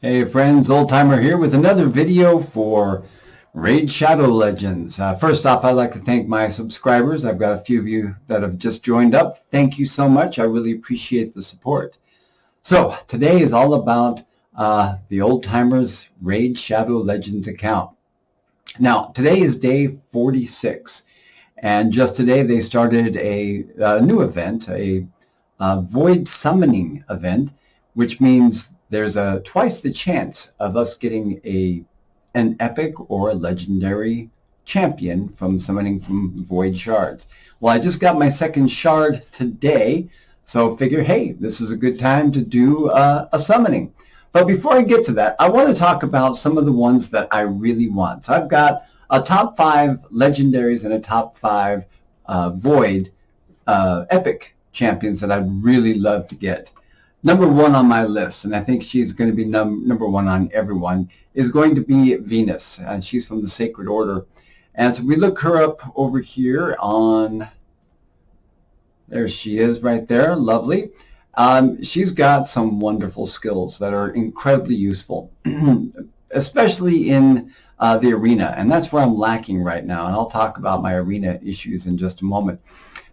Hey friends, Old Timer here with another video for Raid Shadow Legends. First off, I'd like to thank my subscribers. I've got a few of you that have just joined up. Thank you so much. I really appreciate the support. So today is all about the Old Timers Raid Shadow Legends account. Now, today is day 46, and just today they started a new event, a Void Summoning event, which means there's twice the chance of us getting an epic or a legendary champion from summoning from Void Shards. Well, I just got my second shard today, so figure, hey, this is a good time to do a summoning. But before I get to that, I want to talk about some of the ones that I really want. So I've got a top 5 legendaries and a top 5 Void epic champions that I'd really love to get. Number 1 on my list, and I think she's going to be number 1 on everyone, is going to be Venus, and she's from the Sacred Order. And so we look her up over here on, there she is right there, lovely. She's got some wonderful skills that are incredibly useful, especially in the arena, and that's where I'm lacking right now, and I'll talk about my arena issues in just a moment.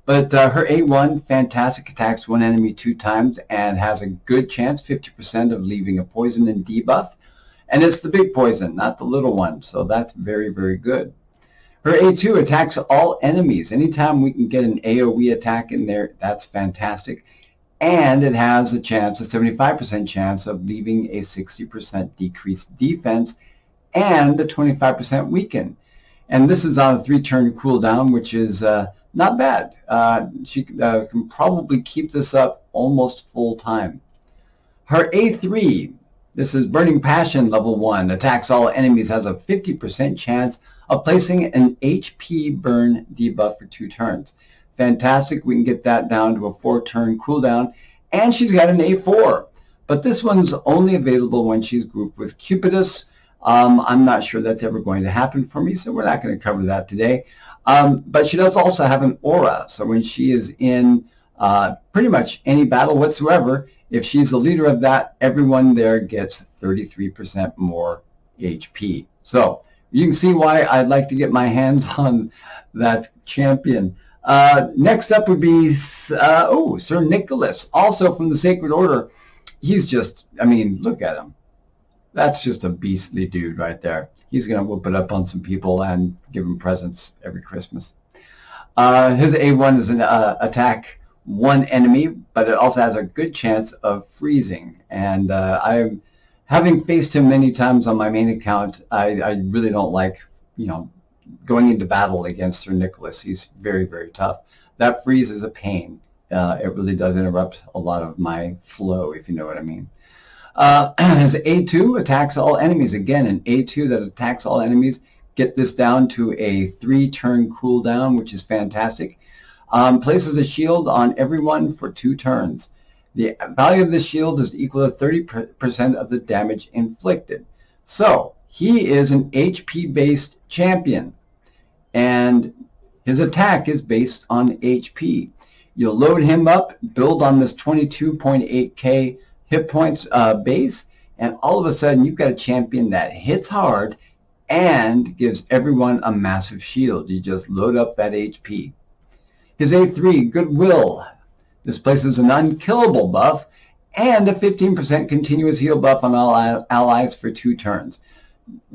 But her A1, fantastic, attacks one enemy 2 times and has a good chance, 50% of leaving a poison and debuff. And it's the big poison, not the little one. So that's very, very good. Her A2 attacks all enemies. Anytime we can get an AoE attack in there, that's fantastic. And it has a chance, a 75% chance of leaving a 60% decreased defense and a 25% weaken. And this is on a 3-turn cooldown, which is not bad. She can probably keep this up almost full time. Her A3, this is Burning Passion level 1, attacks all enemies, has a 50% chance of placing an HP burn debuff for 2 turns. Fantastic. We can get that down to a 4-turn cooldown. And she's got an A4. But this one's only available when she's grouped with Cupidus. I'm not sure that's ever going to happen for me, so we're not going to cover that today. But she does also have an aura, so when she is in pretty much any battle whatsoever, if she's the leader of that, everyone there gets 33% more HP. So you can see why I'd like to get my hands on that champion. Next up would be Sir Nicholas, also from the Sacred Order. He's just, I mean, look at him. That's just a beastly dude right there. He's going to whoop it up on some people and give them presents every Christmas. His A1 is an attack 1 enemy, but it also has a good chance of freezing. And I'm having faced him many times on my main account. I really don't like, going into battle against Sir Nicholas. He's very, very tough. That freeze is a pain. It really does interrupt a lot of my flow, if you know what I mean. His A2 attacks all enemies. Again, an A2 that attacks all enemies. Get this down to a 3-turn cooldown, which is fantastic. Places a shield on everyone for 2 turns. The value of the shield is equal to 30% of the damage inflicted. So he is an HP-based champion, and his attack is based on HP. You'll load him up, build on this 22.8k hit points base, and all of a sudden you've got a champion that hits hard and gives everyone a massive shield. You just load up that HP. His A3, Goodwill. This places an unkillable buff and a 15% continuous heal buff on all allies for 2 turns.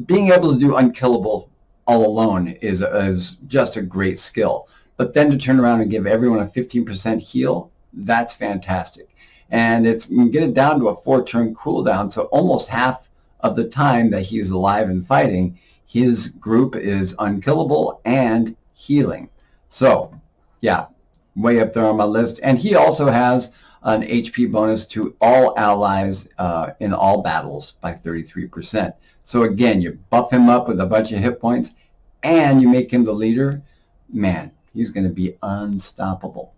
Being able to do unkillable all alone is just a great skill. But then to turn around and give everyone a 15% heal, that's fantastic. And you can get it down to a 4-turn cooldown, so almost half of the time that he's alive and fighting, his group is unkillable and healing. So, yeah, way up there on my list. And he also has an HP bonus to all allies in all battles by 33%. So again, you buff him up with a bunch of hit points, and you make him the leader. Man, he's going to be unstoppable.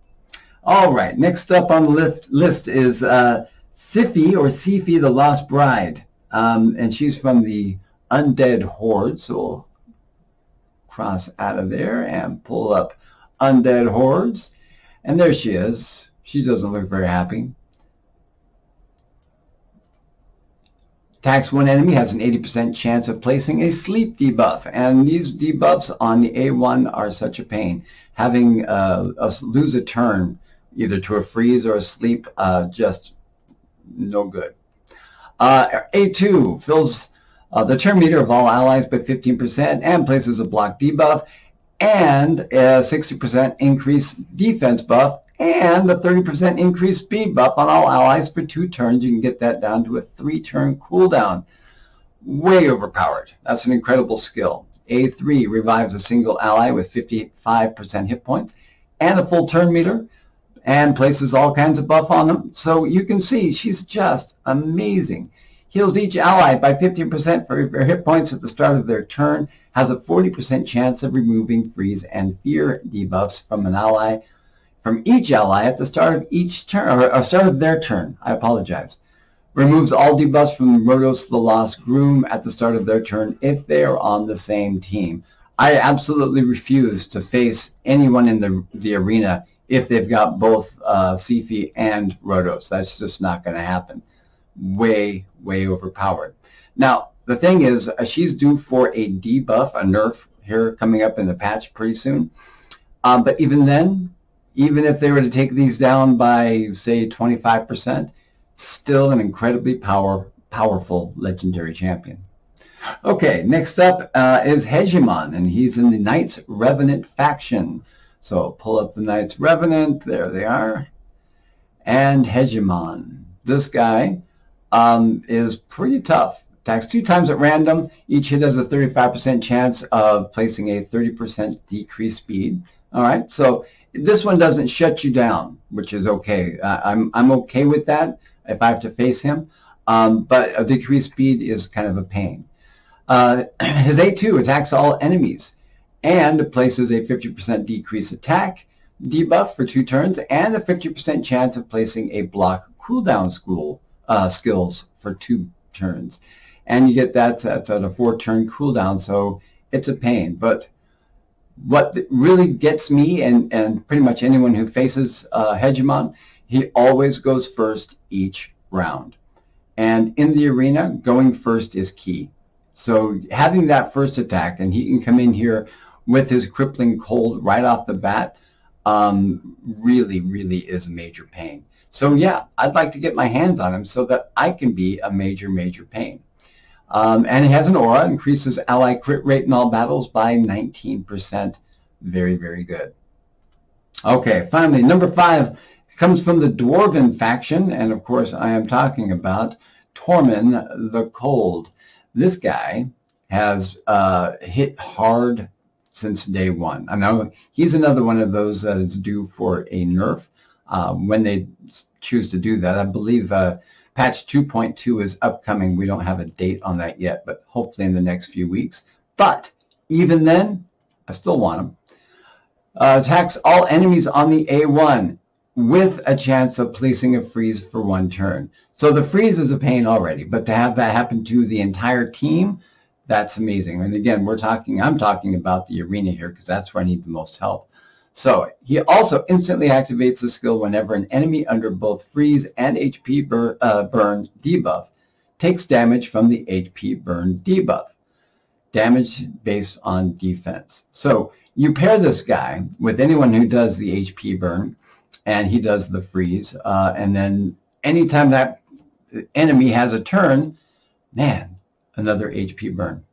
All right, next up on the list is Sifi the Lost Bride. And she's from the Undead Horde. So we'll cross out of there and pull up Undead Hordes. And there she is. She doesn't look very happy. Attacks one enemy, has an 80% chance of placing a sleep debuff. And these debuffs on the A1 are such a pain. Having us lose a turn, either to a freeze or a sleep, just no good. A2 fills the turn meter of all allies by 15% and places a block debuff and a 60% increased defense buff and a 30% increased speed buff on all allies for 2 turns. You can get that down to a 3-turn cooldown. Way overpowered. That's an incredible skill. A3 revives a single ally with 55% hit points and a full turn meter and places all kinds of buff on them. So you can see she's just amazing. Heals each ally by 15% for their hit points at the start of their turn. Has a 40% chance of removing freeze and fear debuffs from an ally, from each ally at the start of each turn, or start of their turn. I apologize. Removes all debuffs from Rhodos the Lost Groom at the start of their turn if they are on the same team. I absolutely refuse to face anyone in the arena if they've got both Sifi and Rhodos. That's just not going to happen. Way, way overpowered. Now, the thing is, she's due for a debuff, a nerf here coming up in the patch pretty soon. But even then, even if they were to take these down by, say, 25%, still an incredibly powerful legendary champion. Okay, next up is Hegemon, and he's in the Knights Revenant faction. So pull up the Knights Revenant. There they are. And Hegemon. This guy is pretty tough. Attacks 2 times at random. Each hit has a 35% chance of placing a 30% decreased speed. All right, so this one doesn't shut you down, which is okay. I'm okay with that if I have to face him. But a decreased speed is kind of a pain. His A2 attacks all enemies and places a 50% decreased attack debuff for 2 turns and a 50% chance of placing a block cooldown skills for 2 turns. And you get that's at a 4-turn cooldown, so it's a pain. But what really gets me and pretty much anyone who faces Hegemon, he always goes first each round. And in the arena, going first is key. So having that first attack, and he can come in here with his crippling cold right off the bat, really, really is a major pain. So yeah, I'd like to get my hands on him so that I can be a major, major pain. And he has an aura, increases ally crit rate in all battles by 19%. Very, very good. Okay, finally, number 5 comes from the Dwarven faction, and of course I am talking about Tormund the Cold. This guy has hit hard since day one. I know he's another one of those that is due for a nerf when they choose to do that. I believe patch 2.2 is upcoming. We don't have a date on that yet, but hopefully in the next few weeks. But even then, I still want him. Attacks all enemies on the A1 with a chance of placing a freeze for 1 turn. So the freeze is a pain already, but to have that happen to the entire team, that's amazing. And again, I'm talking about the arena here because that's where I need the most help. So he also instantly activates the skill whenever an enemy under both freeze and HP burn debuff takes damage from the HP burn debuff. Damage based on defense. So you pair this guy with anyone who does the HP burn, and he does the freeze, and then anytime that enemy has a turn, man, another HP burn.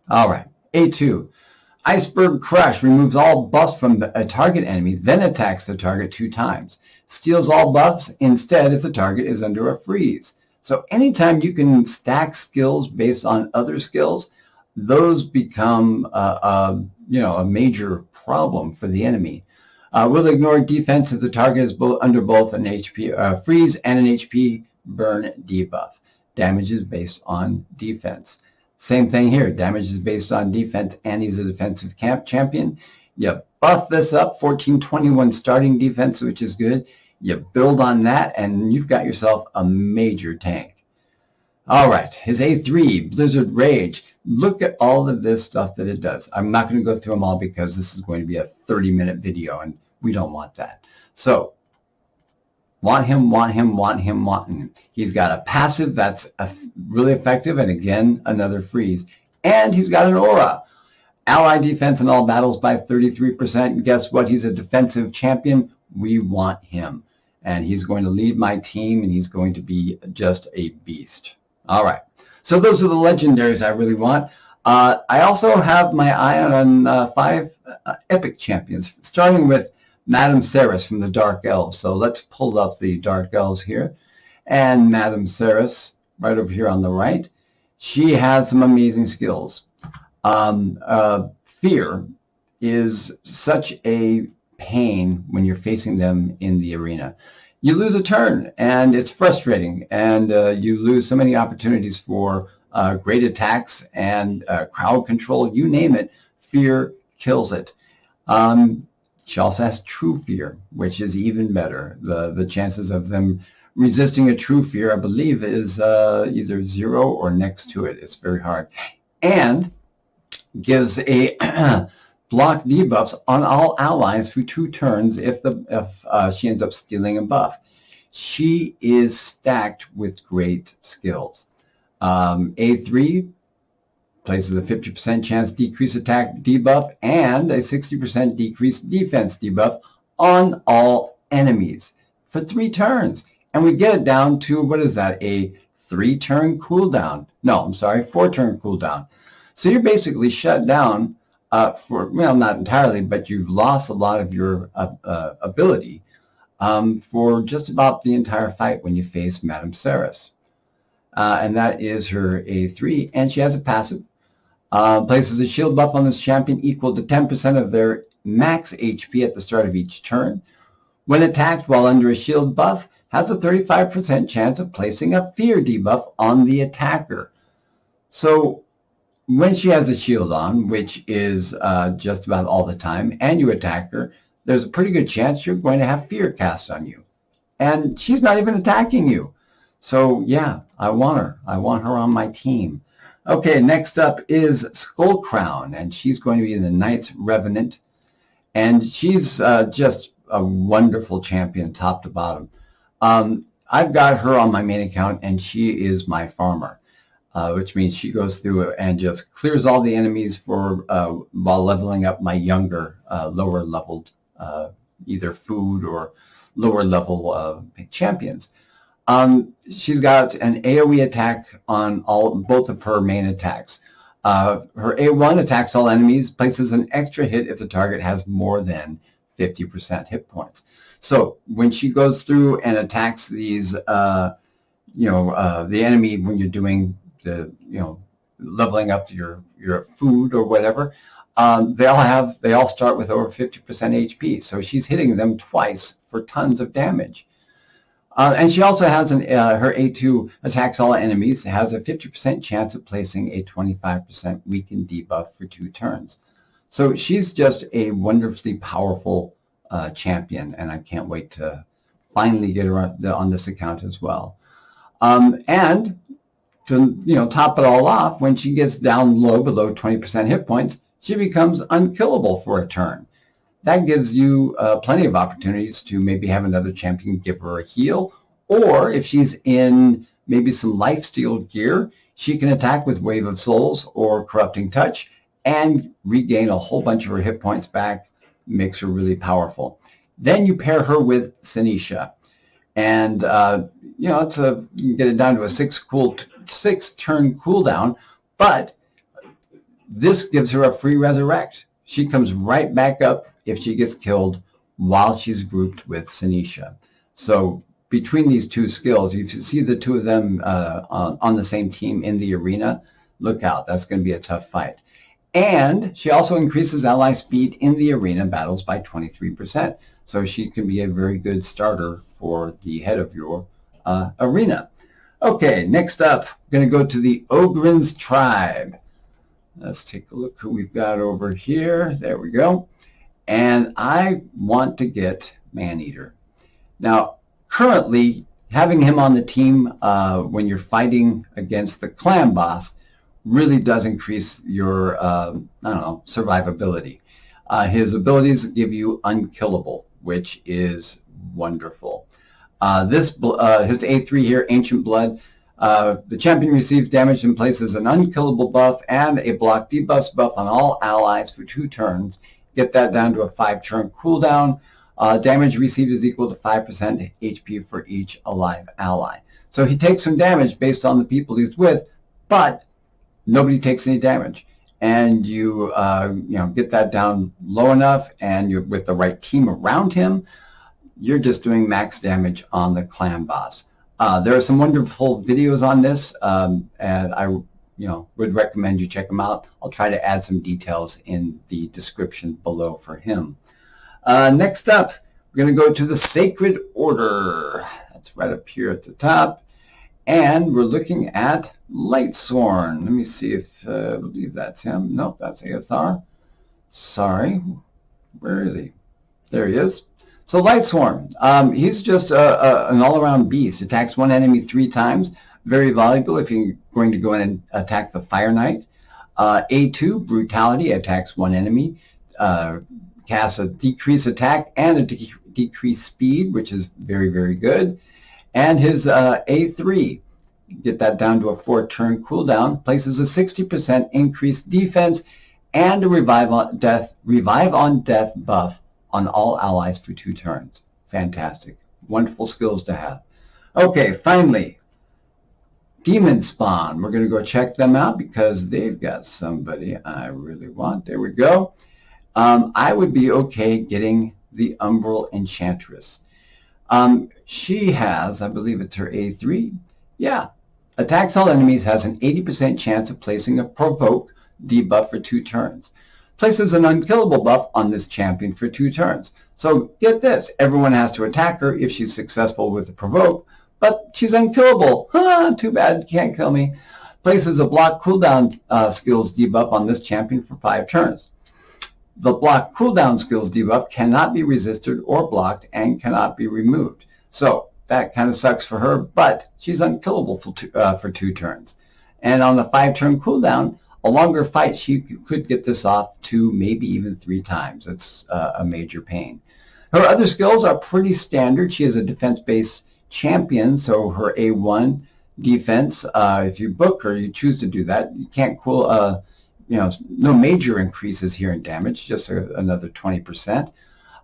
All right, A2. Iceberg Crush removes all buffs from a target enemy, then attacks the target 2 times. Steals all buffs instead if the target is under a freeze. So anytime you can stack skills based on other skills, those become a major problem for the enemy. Will ignore defense if the target is under both an HP freeze and an HP burn debuff. Damage is based on defense. Same thing here. Damage is based on defense, and he's a defensive champion. You buff this up, 1421 starting defense, which is good. You build on that, and you've got yourself a major tank. All right, his A3, Blizzard Rage. Look at all of this stuff that it does. I'm not going to go through them all because this is going to be a 30-minute video, and we don't want that. So Want him, want him, want him, want him. He's got a passive that's really effective, and again, another freeze. And he's got an aura. Ally defense in all battles by 33%. And guess what? He's a defensive champion. We want him. And he's going to lead my team, and he's going to be just a beast. All right. So those are the legendaries I really want. I also have my eye on 5 epic champions, starting with Madameceres from the Dark Elves. So let's pull up the Dark Elves here. And Madameceres, right over here on the right, she has some amazing skills. Fear is such a pain when you're facing them in the arena. You lose a turn, and it's frustrating, and you lose so many opportunities for great attacks and crowd control. You name it, fear kills it. She also has true fear, which is even better. The chances of them resisting a true fear, I believe, is either 0 or next to it. It's very hard. And gives a block debuffs on all allies for 2 turns if she ends up stealing a buff. She is stacked with great skills. A3 places a 50% chance decrease attack debuff and a 60% decrease defense debuff on all enemies for 3 turns. And we get it down to, what is that, a 3-turn cooldown? No, I'm sorry, 4-turn cooldown. So you're basically shut down for, well, not entirely, but you've lost a lot of your ability for just about the entire fight when you face Madameceres. And that is her A3, and she has a passive. Places a shield buff on this champion equal to 10% of their max HP at the start of each turn. When attacked while under a shield buff, has a 35% chance of placing a fear debuff on the attacker. So when she has a shield on, which is just about all the time, and you attack her, there's a pretty good chance you're going to have fear cast on you. And she's not even attacking you. So yeah, I want her. I want her on my team. Okay, next up is Skullcrown, and she's going to be the Knight's Revenant. And she's just a wonderful champion, top to bottom. I've got her on my main account, and she is my farmer, which means she goes through and just clears all the enemies for while leveling up my younger, lower leveled, either food or lower level champions. She's got an AoE attack on both of her main attacks. Her A1 attacks all enemies, places an extra hit if the target has more than 50% hit points. So when she goes through and attacks these, the enemy when you're doing the, leveling up your food or whatever, they all start with over 50% HP. So she's hitting them twice for tons of damage. And she also has her A2 attacks all enemies, has a 50% chance of placing a 25% weakened debuff for 2 turns. So she's just a wonderfully powerful champion, and I can't wait to finally get her on this account as well. And to top it all off, when she gets down low below 20% hit points, she becomes unkillable for a turn. That gives you plenty of opportunities to maybe have another champion give her a heal, or if she's in maybe some lifesteal gear, she can attack with Wave of Souls or Corrupting Touch and regain a whole bunch of her hit points back, makes her really powerful. Then you pair her with Senecia, and you can get it down to a 6-turn cooldown, but this gives her a free resurrect. She comes right back up if she gets killed while she's grouped with Senecia. So between these 2 skills, if you see the 2 of them on the same team in the arena, look out. That's going to be a tough fight. And she also increases ally speed in the arena battles by 23%. So she can be a very good starter for the head of your arena. Okay, next up, I'm going to go to the Ogryn's Tribe. Let's take a look who we've got over here. There we go. And I want to get Maneater. Now, currently, having him on the team when you're fighting against the clan boss really does increase your, survivability. His abilities give you unkillable, which is wonderful. His A3 here, Ancient Blood. The champion receives damage and places an unkillable buff and a block debuffs buff on all allies for 2 turns. Get that down to a 5-turn cooldown. Damage received is equal to 5% HP for each alive ally. So he takes some damage based on the people he's with, but nobody takes any damage. And you get that down low enough, and you're with the right team around him, you're just doing max damage on the clan boss. There are some wonderful videos on this, and I would recommend you check them out. I'll try to add some details in the description below for him. Next up, we're going to go to the Sacred Order. That's right up here at the top. And we're looking at Lightswarm. Let me see if I believe that's him. Nope, that's Aethar. Sorry. Where is he? There he is. So Lightswarm, he's just an all-around beast. Attacks one enemy 3 times. Very valuable if you're going to go in and attack the Fire Knight. A2, Brutality, attacks 1 enemy. Casts a decreased attack and a decreased speed, which is very, very good. And his A3, get that down to a 4-turn cooldown, places a 60% increased defense and a revive on death buff on all allies for 2 turns. Fantastic. Wonderful skills to have. Okay, finally, Demon Spawn. We're going to go check them out because they've got somebody I really want. There we go. I would be okay getting the Umbral Enchantress. She has, I believe it's her A3. Yeah. Attacks all enemies, has an 80% chance of placing a provoke debuff for 2 turns. Places an unkillable buff on this champion for 2 turns. So get this, everyone has to attack her if she's successful with the provoke, but she's unkillable. Too bad, can't kill me. Places a block cooldown skills debuff on this champion for 5 turns. The block cooldown skills debuff cannot be resisted or blocked and cannot be removed. So that kind of sucks for her, but she's unkillable for 2 turns. And on the 5-turn cooldown, a longer fight, she could get this off 2, maybe even 3 times. It's a major pain. Her other skills are pretty standard. She is a defense-based champion, so her A1 defense, if you book her, you choose to do that. You can't no major increases here in damage, just another 20%.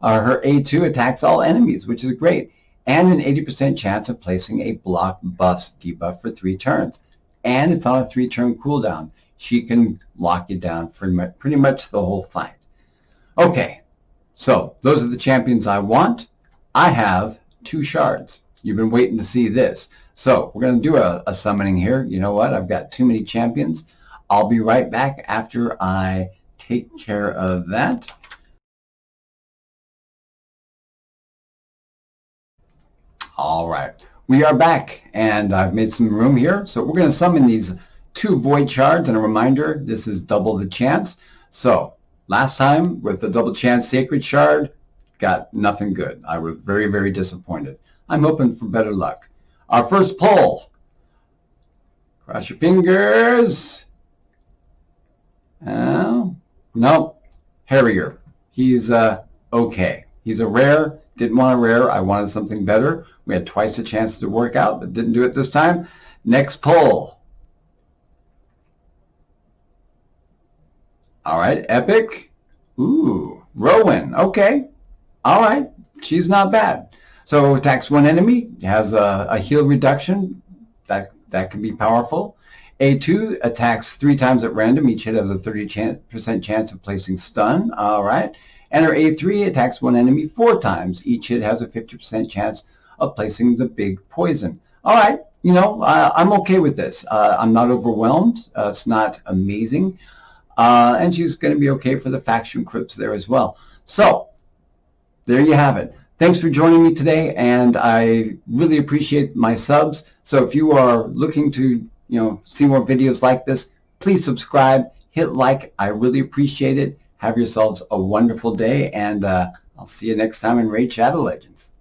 Her A2 attacks all enemies, which is great, and an 80% chance of placing a block bust debuff for 3 turns. And it's on a 3-turn cooldown. She can lock you down for pretty much the whole fight. Okay, so those are the champions I want. I have 2 shards. You've been waiting to see this. So we're going to do a summoning here. You know what? I've got too many champions. I'll be right back after I take care of that. All right, we are back, and I've made some room here. So we're going to summon these 2 void shards, and a reminder, this is double the chance. So last time with the double chance sacred shard, got nothing good. I was very, very disappointed. I'm hoping for better luck. Our first pull. Cross your fingers. No, Harrier. He's okay. He's a rare. Didn't want a rare. I wanted something better. We had twice the chance to work out, but didn't do it this time. Next pull. All right, epic. Ooh, Rowan. Okay. All right, she's not bad. So attacks 1 enemy, has a heal reduction. That can be powerful. A2 attacks 3 times at random. Each hit has a 30% chance of placing stun. All right. And her A3 attacks 1 enemy 4 times. Each hit has a 50% chance of placing the big poison. All right. I'm okay with this. I'm not overwhelmed. It's not amazing. And she's going to be okay for the faction crypts there as well. So there you have it. Thanks for joining me today, and I really appreciate my subs. So if you are looking to see more videos like this, please subscribe, hit like. I really appreciate it. Have yourselves a wonderful day, and I'll see you next time in Raid Shadow Legends.